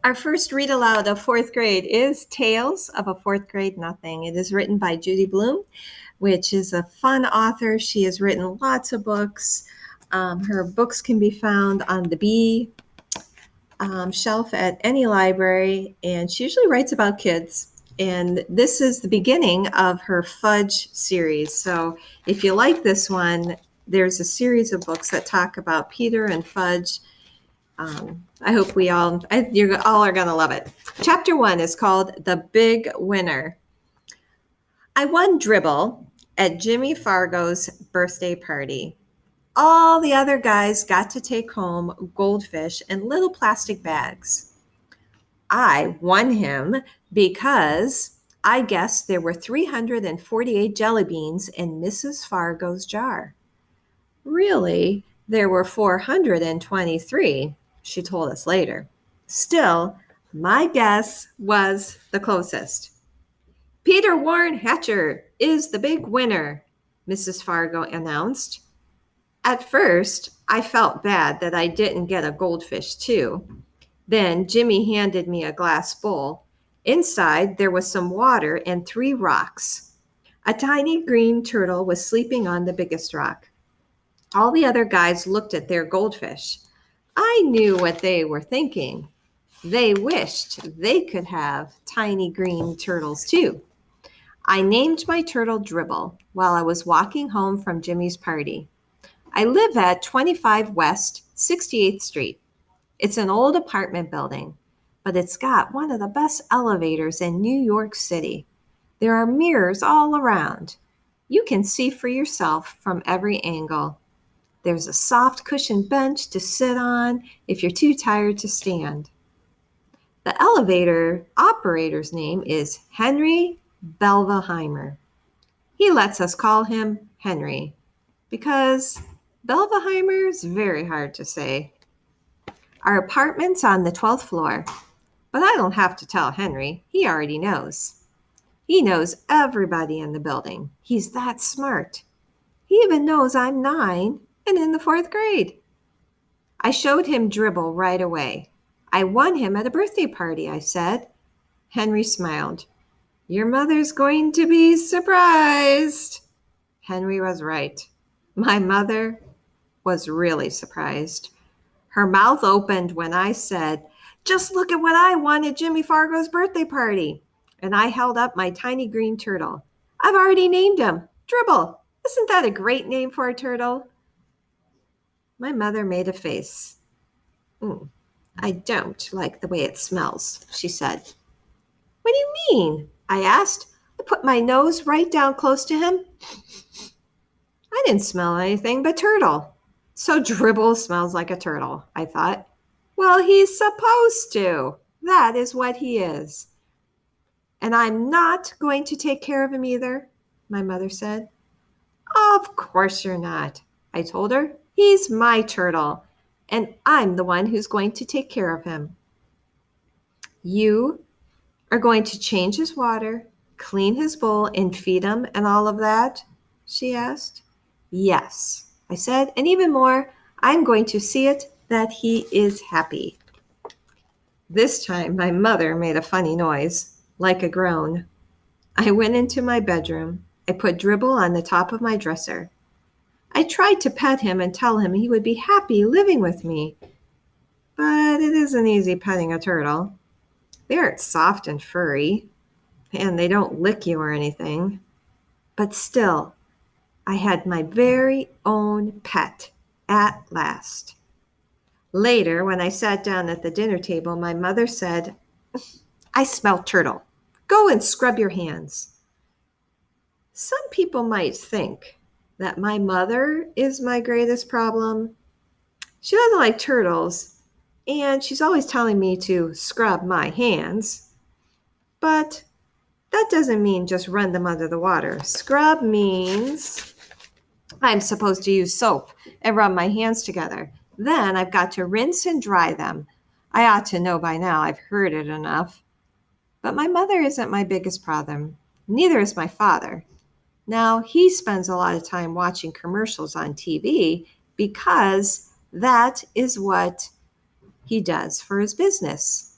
Our first read aloud of fourth grade is Tales of a Fourth Grade Nothing. It is written by Judy Blume, which is a fun author. She has written lots of books. Her books can be found on the B shelf at any library, and she usually writes about kids. And this is the beginning of her Fudge series. So if you like this one, there's a series of books that talk about Peter and Fudge. I hope you all are going to love it. Chapter 1 is called The Big Winner. I won dribble at Jimmy Fargo's birthday party. All the other guys got to take home goldfish in little plastic bags. I won him because I guessed there were 348 jelly beans in Mrs. Fargo's jar. Really, there were 423, she told us later. Still, my guess was the closest. Peter Warren Hatcher is the big winner, Mrs. Fargo announced. At first, I felt bad that I didn't get a goldfish too. Then Jimmy handed me a glass bowl. Inside, there was some water and 3 rocks. A tiny green turtle was sleeping on the biggest rock. All the other guys looked at their goldfish. I knew what they were thinking. They wished they could have tiny green turtles too. I named my turtle Dribble while I was walking home from Jimmy's party. I live at 25 West 68th Street. It's an old apartment building, but it's got one of the best elevators in New York City. There are mirrors all around. You can see for yourself from every angle. There's a soft cushioned bench to sit on if you're too tired to stand. The elevator operator's name is Henry Belveheimer. He lets us call him Henry because Belveheimer is very hard to say. Our apartment's on the 12th floor, but I don't have to tell Henry. He already knows. He knows everybody in the building. He's that smart. He even knows I'm 9 and in the 4th grade. I showed him Dribble right away. I won him at a birthday party, I said. Henry smiled. Your mother's going to be surprised. Henry was right. My mother was really surprised. Her mouth opened when I said, just look at what I won at Jimmy Fargo's birthday party. And I held up my tiny green turtle. I've already named him, Dribble. Isn't that a great name for a turtle? My mother made a face. I don't like the way it smells, she said. What do you mean? I asked. I put my nose right down close to him. I didn't smell anything but turtle. So Dribble smells like a turtle, I thought. Well, he's supposed to. That is what he is. And I'm not going to take care of him either, my mother said. Of course you're not, I told her. He's my turtle, and I'm the one who's going to take care of him. You are going to change his water, clean his bowl, and feed him and all of that? She asked. Yes, I said, and even more, I'm going to see it that he is happy. This time, my mother made a funny noise, like a groan. I went into my bedroom. I put Dribble on the top of my dresser. I tried to pet him and tell him he would be happy living with me. But it isn't easy petting a turtle. They aren't soft and furry, and they don't lick you or anything. But still, I had my very own pet at last. Later, when I sat down at the dinner table, my mother said, I smell turtle. Go and scrub your hands. Some people might think that my mother is my greatest problem. She doesn't like turtles, and she's always telling me to scrub my hands. But that doesn't mean just run them under the water. Scrub means I'm supposed to use soap and rub my hands together. Then I've got to rinse and dry them. I ought to know by now. I've heard it enough. But my mother isn't my biggest problem. Neither is my father. Now, he spends a lot of time watching commercials on TV because that is what he does for his business.